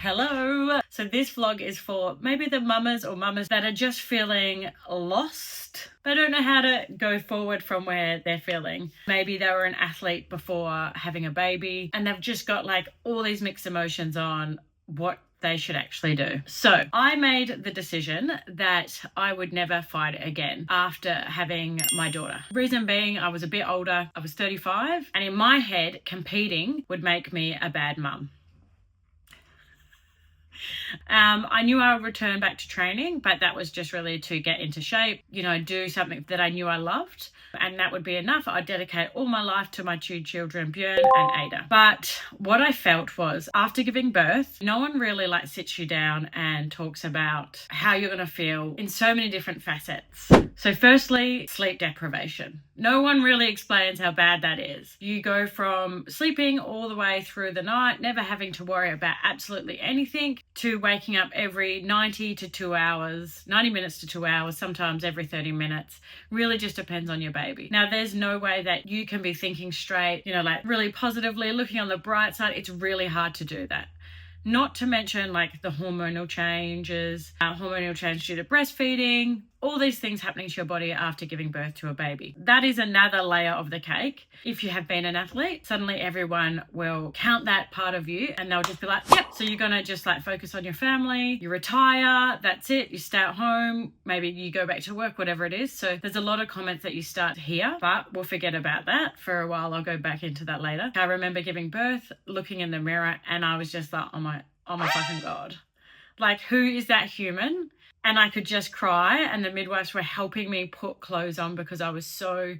Hello. So this vlog is for maybe the mamas or mamas that are just feeling lost. They don't know how to go forward from where they're feeling. Maybe they were an athlete before having a baby and they've just got like all these mixed emotions on what they should actually do. So I made the decision that I would never fight again after having my daughter. Reason being, I was a bit older. I was 35, and in my head, competing would make me a bad mum. I knew I would return back to training, but that was just really to get into shape, do something that I knew I loved, and that would be enough. I'd dedicate all my life to my two children, Björn and Ada. But what I felt was after giving birth, no one really sits you down and talks about how you're going to feel in so many different facets. So firstly, sleep deprivation. No one really explains how bad that is. You go from sleeping all the way through the night, never having to worry about absolutely anything, to waking up every 90 minutes to 2 hours, sometimes every 30 minutes. Really just depends on your baby. Now, there's no way that you can be thinking straight, really positively, looking on the bright side. It's really hard to do that. Not to mention the hormonal changes, hormonal change due to breastfeeding, all these things happening to your body after giving birth to a baby. That is another layer of the cake. If you have been an athlete, suddenly everyone will count that part of you and they'll just be like, yep, so you're going to just focus on your family, you retire, that's it, you stay at home, maybe you go back to work, whatever it is. So there's a lot of comments that you start to hear, but we'll forget about that for a while. I'll go back into that later. I remember giving birth, looking in the mirror, and I was just like, oh my fucking God. Who is that human? And I could just cry, and the midwives were helping me put clothes on because I was so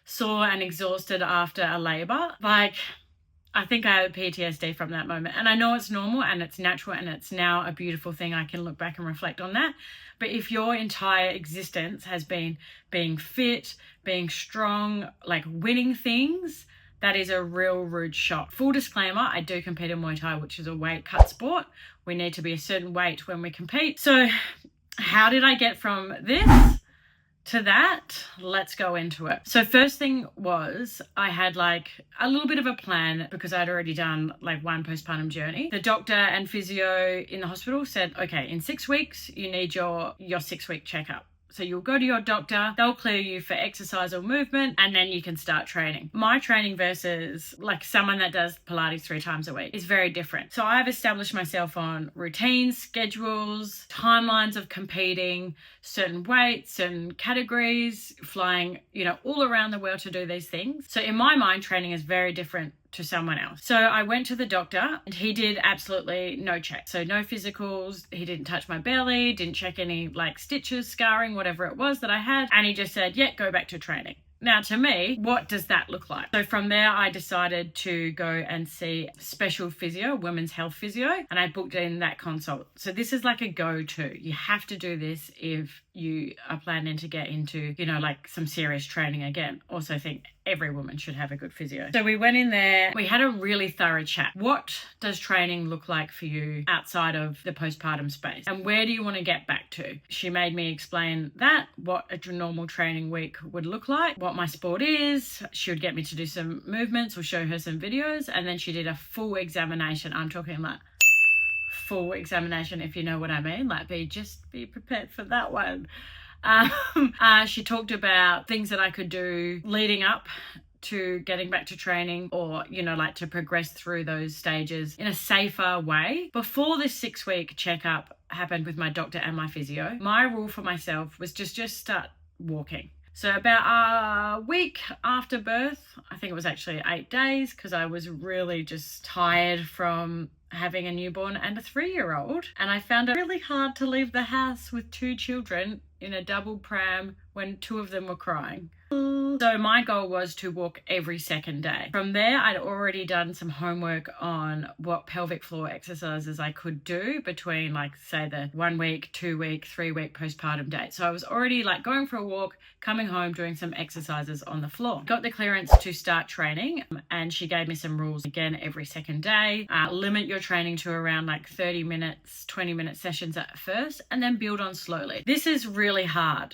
sore and exhausted after a labor. I think I had PTSD from that moment. And I know it's normal and it's natural and it's now a beautiful thing. I can look back and reflect on that. But if your entire existence has been being fit, being strong, winning things, that is a real rude shock. Full disclaimer, I do compete in Muay Thai, which is a weight cut sport. We need to be a certain weight when we compete. So how did I get from this to that? Let's go into it. So first thing was I had a little bit of a plan because I'd already done one postpartum journey. The doctor and physio in the hospital said, okay, in 6 weeks, you need your 6-week checkup. So you'll go to your doctor, they'll clear you for exercise or movement, and then you can start training. My training versus someone that does Pilates 3 times a week is very different. So I've established myself on routines, schedules, timelines of competing, certain weights, certain categories, flying, all around the world to do these things. So in my mind, training is very different to someone else. So I went to the doctor and he did absolutely no check. So no physicals, he didn't touch my belly, didn't check any stitches, scarring, whatever it was that I had. And he just said, yeah, go back to training. Now, to me, what does that look like? So from there, I decided to go and see special physio, women's health physio, and I booked in that consult. So this is a go-to. You have to do this if you are planning to get into, some serious training again. Also think every woman should have a good physio. So we went in there, we had a really thorough chat. What does training look like for you outside of the postpartum space? And where do you want to get back to? She made me explain that, what a normal training week would look like, what my sport is. She would get me to do some movements or show her some videos. And then she did a full examination. I'm talking full examination, if you know what I mean. Be prepared for that one. She talked about things that I could do leading up to getting back to training, or to progress through those stages in a safer way. Before this 6-week checkup happened with my doctor and my physio, my rule for myself was just start walking. So about a week after birth, I think it was actually 8 days, because I was really just tired from having a newborn and a 3-year-old. And I found it really hard to leave the house with 2 children in a double pram when 2 of them were crying. So my goal was to walk every second day. From there, I'd already done some homework on what pelvic floor exercises I could do between say the 1 week, 2 week, 3 week postpartum date. So I was already going for a walk, coming home, doing some exercises on the floor. Got the clearance to start training, and she gave me some rules again every second day. Limit your training to around 30 minutes, 20-minute sessions at first, and then build on slowly. This is really hard.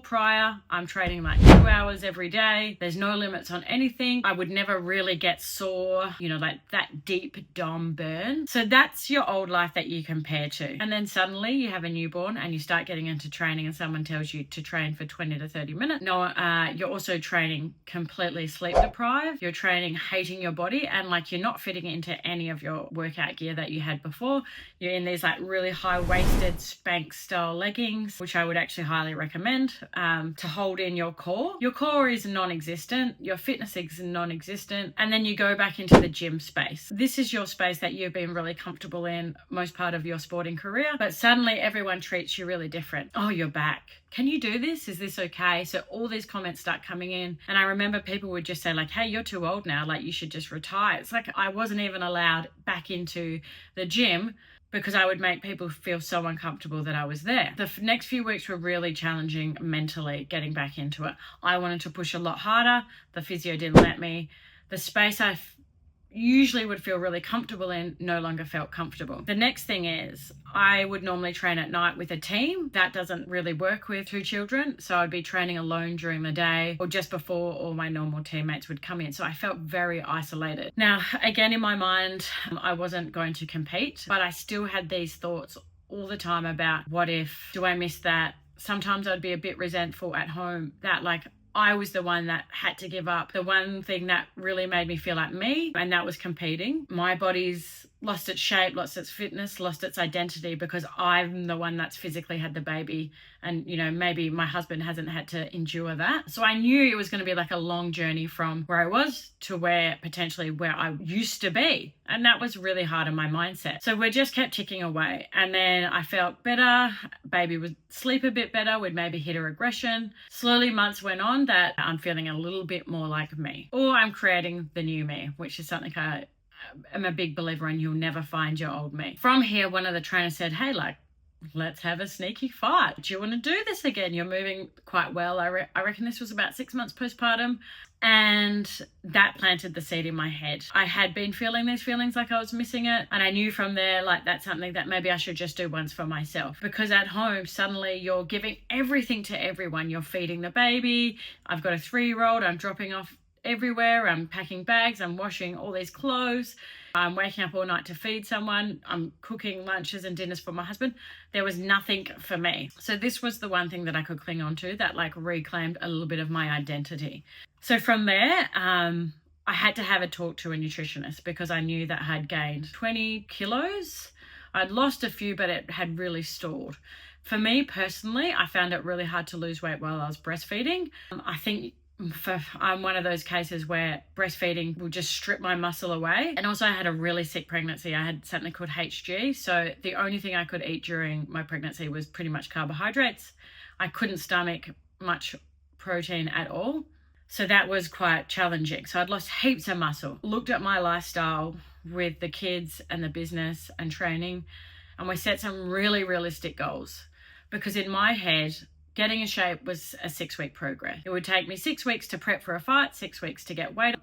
Prior, I'm training 2 hours hours every day. There's no limits on anything. I would never really get sore, like that deep DOM burn. So that's your old life that you compare to. And then suddenly you have a newborn and you start getting into training and someone tells you to train for 20 to 30 minutes. No, you're also training completely sleep deprived. You're training hating your body, and like you're not fitting into any of your workout gear that you had before. You're in these like really high-waisted Spanx style leggings, which I would actually highly recommend to hold in your core. Your core is non-existent. Your fitness is non-existent. And then you go back into the gym space. This is your space that you've been really comfortable in most part of your sporting career, but suddenly everyone treats you really different. Oh, you're back. Can you do this? Is this okay? So all these comments start coming in. And I remember people would just say like, hey, you're too old now. Like you should just retire. It's like I wasn't even allowed back into the gym because I would make people feel so uncomfortable that I was there. The next few weeks were really challenging mentally getting back into it. I wanted to push a lot harder. The physio didn't let me. The space I usually would feel really comfortable in no longer felt comfortable. The next thing is I would normally train at night with a team. That doesn't really work with 2 children. So I'd be training alone during the day or just before all my normal teammates would come in. So I felt very isolated. Now, again, in my mind, I wasn't going to compete, but I still had these thoughts all the time about what if, do I miss that? Sometimes I'd be a bit resentful at home that like I was the one that had to give up the one thing that really made me feel like me, and that was competing. My body's lost its shape, lost its fitness, lost its identity because I'm the one that's physically had the baby, and maybe my husband hasn't had to endure that. So I knew it was going to be like a long journey from where I was to where I used to be, and that was really hard in my mindset. So we just kept ticking away, and then I felt better. Baby would sleep a bit better. We'd maybe hit a regression. Slowly months went on that I'm feeling a little bit more like me, or I'm creating the new me, which is something I'm a big believer in. You'll never find your old me. From here, one of the trainers said, hey, like, let's have a sneaky fight. Do you want to do this again? You're moving quite well. I reckon this was about 6 months postpartum. And that planted the seed in my head. I had been feeling these feelings like I was missing it. And I knew from there, like, that's something that maybe I should just do once for myself. Because at home, suddenly you're giving everything to everyone. You're feeding the baby. I've got a 3-year-old. I'm dropping off everywhere. I'm packing bags. I'm washing all these clothes. I'm waking up all night to feed someone. I'm cooking lunches and dinners for my husband. There was nothing for me. So this was the one thing that I could cling on to that like reclaimed a little bit of my identity. So from there, I had to have a talk to a nutritionist because I knew that I had gained 20 kilos. I'd lost a few, but it had really stalled. For me personally, I found it really hard to lose weight while I was breastfeeding. I think I'm one of those cases where breastfeeding will just strip my muscle away. And also I had a really sick pregnancy. I had something called HG. So the only thing I could eat during my pregnancy was pretty much carbohydrates. I couldn't stomach much protein at all. So that was quite challenging. So I'd lost heaps of muscle. Looked at my lifestyle with the kids and the business and training, and we set some really realistic goals. Because in my head, getting in shape was a 6-week progress. It would take me 6 weeks to prep for a fight, 6 weeks to get weight,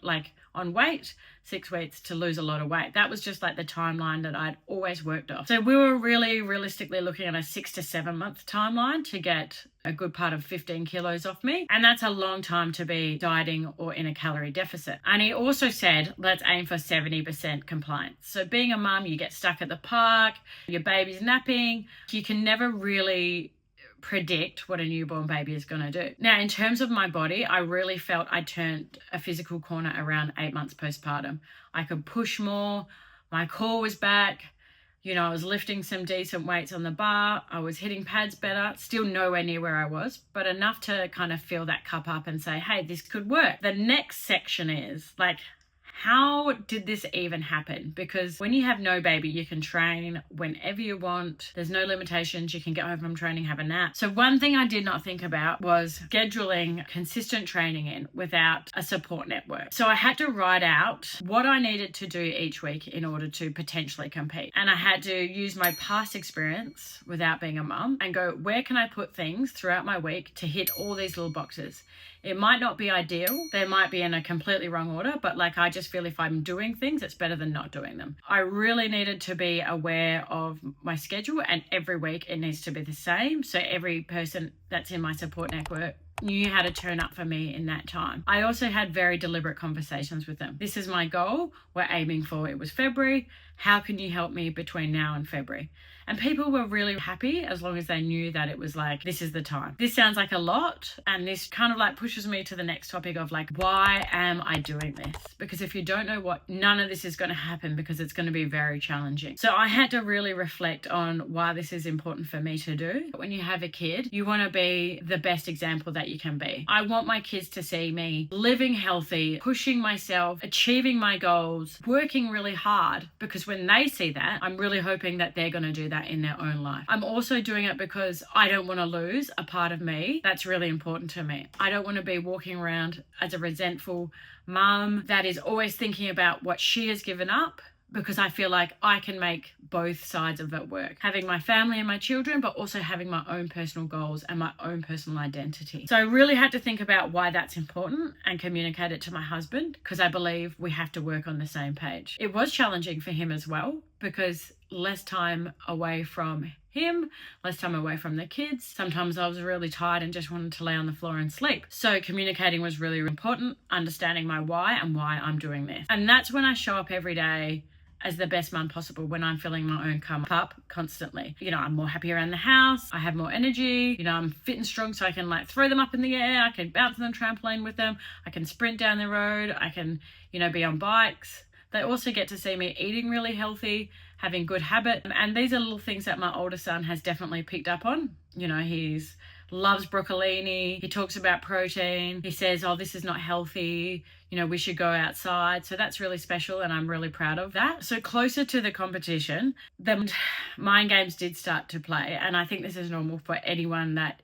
6 weeks to lose a lot of weight. That was just like the timeline that I'd always worked off. So we were really realistically looking at a 6 to 7 month timeline to get a good part of 15 kilos off me. And that's a long time to be dieting or in a calorie deficit. And he also said, let's aim for 70% compliance. So being a mum, you get stuck at the park, your baby's napping. You can never really predict what a newborn baby is going to do. Now, in terms of my body, I really felt I turned a physical corner around 8 months postpartum. I could push more. My core was back. I was lifting some decent weights on the bar. I was hitting pads better, still nowhere near where I was, but enough to kind of fill that cup up and say, hey, this could work. The next section is like, how did this even happen? Because when you have no baby, you can train whenever you want. There's no limitations. You can get home from training, have a nap. So one thing I did not think about was scheduling consistent training in without a support network. So I had to write out what I needed to do each week in order to potentially compete. And I had to use my past experience without being a mum and go, where can I put things throughout my week to hit all these little boxes? It might not be ideal. They might be in a completely wrong order, but I just feel if I'm doing things, it's better than not doing them. I really needed to be aware of my schedule, and every week it needs to be the same. So every person that's in my support network knew how to turn up for me in that time. I also had very deliberate conversations with them. This is my goal. We're aiming for, it was February. How can you help me between now and February? And people were really happy as long as they knew that it was like, this is the time. This sounds like a lot. And this kind of like pushes me to the next topic of like, why am I doing this? Because if you don't know what, none of this is going to happen because it's going to be very challenging. So I had to really reflect on why this is important for me to do. When you have a kid, you want to be the best example that you can be. I want my kids to see me living healthy, pushing myself, achieving my goals, working really hard, because when they see that, I'm really hoping that they're going to do that in their own life. I'm also doing it because I don't want to lose a part of me that's really important to me. I don't want to be walking around as a resentful mum that is always thinking about what she has given up, because I feel like I can make both sides of it work. Having my family and my children, but also having my own personal goals and my own personal identity. So I really had to think about why that's important and communicate it to my husband, because I believe we have to work on the same page. It was challenging for him as well, because less time away from him, less time away from the kids. Sometimes I was really tired and just wanted to lay on the floor and sleep. So communicating was really important, understanding my why and why I'm doing this. And that's when I show up every day as the best mum possible, when I'm feeling my own come up constantly. You know, I'm more happy around the house, I have more energy, you know, I'm fit and strong, so I can like throw them up in the air, I can bounce on the trampoline with them, I can sprint down the road, I can, you know, be on bikes. They also get to see me eating really healthy, having good habit. And these are little things that my older son has definitely picked up on. You know, he's loves broccolini. He talks about protein. He says, oh, this is not healthy. You know, we should go outside. So that's really special, and I'm really proud of that. So closer to the competition, the mind games did start to play. And I think this is normal for anyone that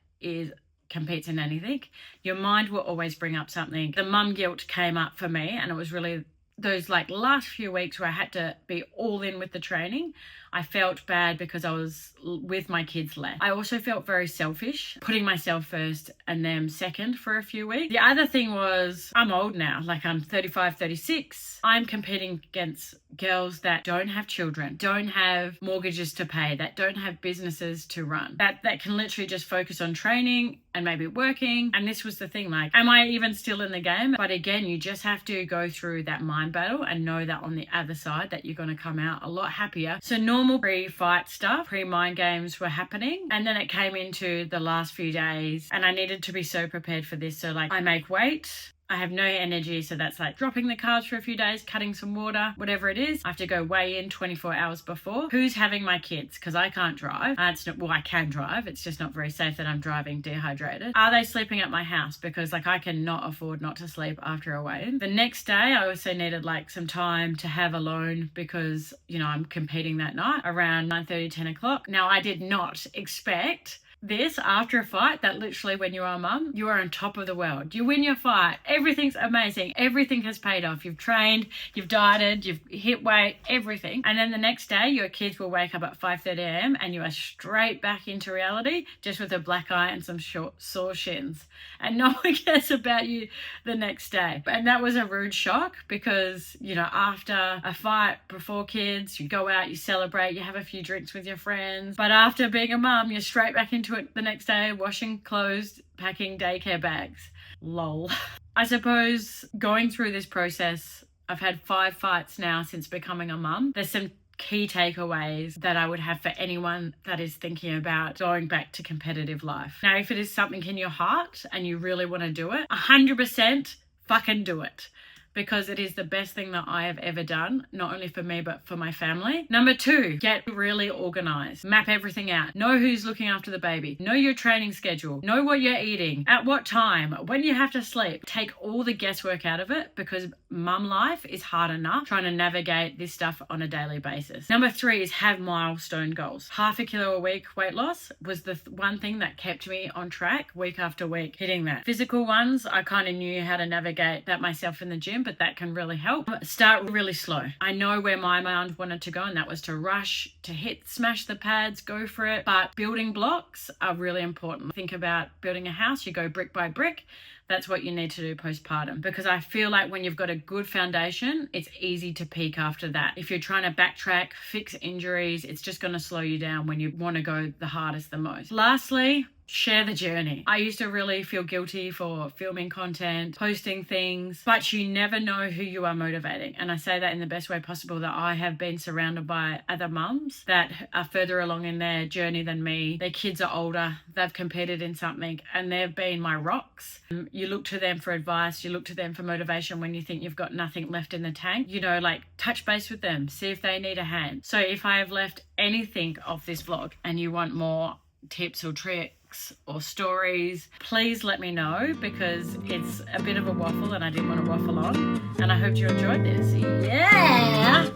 competes in anything. Your mind will always bring up something. The mum guilt came up for me, and it was really those like last few weeks where I had to be all in with the training. I felt bad because I was with my kids less. I also felt very selfish, putting myself first and them second for a few weeks. The other thing was, I'm old now, like I'm 35, 36. I'm competing against girls that don't have children, don't have mortgages to pay, that don't have businesses to run, that can literally just focus on training and maybe working. And this was the thing, like, am I even still in the game? But again, you just have to go through that mind battle and know that on the other side that you're going to come out a lot happier. So normal pre-fight stuff, pre-mind games were happening. And then it came into the last few days, and I needed to be so prepared for this. So like, I make weight, I have no energy, so that's like dropping the carbs for a few days, cutting some water, whatever it is. I have to go weigh in 24 hours before. Who's having my kids? Because I can't drive. I can drive. It's just not very safe that I'm driving dehydrated. Are they sleeping at my house? Because like I cannot afford not to sleep after a weigh-in. The next day, I also needed like some time to have alone because, you know, I'm competing that night around 9:30, 10 o'clock. Now, I did not expect this after a fight, that literally when you are a mum, you are on top of the world. You win your fight, everything's amazing, everything has paid off. You've trained, you've dieted, you've hit weight, everything. And then the next day your kids will wake up at 5:30 a.m. and you are straight back into reality, just with a black eye and some sore shins, and no one cares about you the next day. And that was a rude shock, because, you know, after a fight, before kids, you go out, you celebrate, you have a few drinks with your friends, but after being a mum, you're straight back into it the next day, washing clothes, packing daycare bags. Lol. I suppose going through this process, I've had 5 fights now since becoming a mum. There's some key takeaways that I would have for anyone that is thinking about going back to competitive life. Now, if it is something in your heart and you really want to do it, 100% fucking do it. Because it is the best thing that I have ever done, not only for me, but for my family. Number 2, get really organized. Map everything out. Know who's looking after the baby. Know your training schedule. Know what you're eating, at what time, when you have to sleep. Take all the guesswork out of it, because mum life is hard enough trying to navigate this stuff on a daily basis. Number 3 is have milestone goals. 0.5 kilo a week weight loss was the one thing that kept me on track week after week, hitting that. Physical ones, I kind of knew how to navigate that myself in the gym, but that can really help. Start really slow. I know where my mind wanted to go, and that was to rush, to smash the pads, go for it. But building blocks are really important. Think about building a house, you go brick by brick. That's what you need to do postpartum, because I feel like when you've got a good foundation, it's easy to peak after that. If you're trying to backtrack, fix injuries, it's just going to slow you down when you want to go the hardest the most. Lastly, share the journey. I used to really feel guilty for filming content, posting things, but you never know who you are motivating. And I say that in the best way possible, that I have been surrounded by other mums that are further along in their journey than me. Their kids are older, they've competed in something, and they've been my rocks. You look to them for advice, you look to them for motivation when you think you've got nothing left in the tank. You know, like, touch base with them, see if they need a hand. So if I have left anything of this vlog and you want more tips or tricks or stories, please let me know, because it's a bit of a waffle and I didn't want to waffle on, and I hope you enjoyed this. Yeah.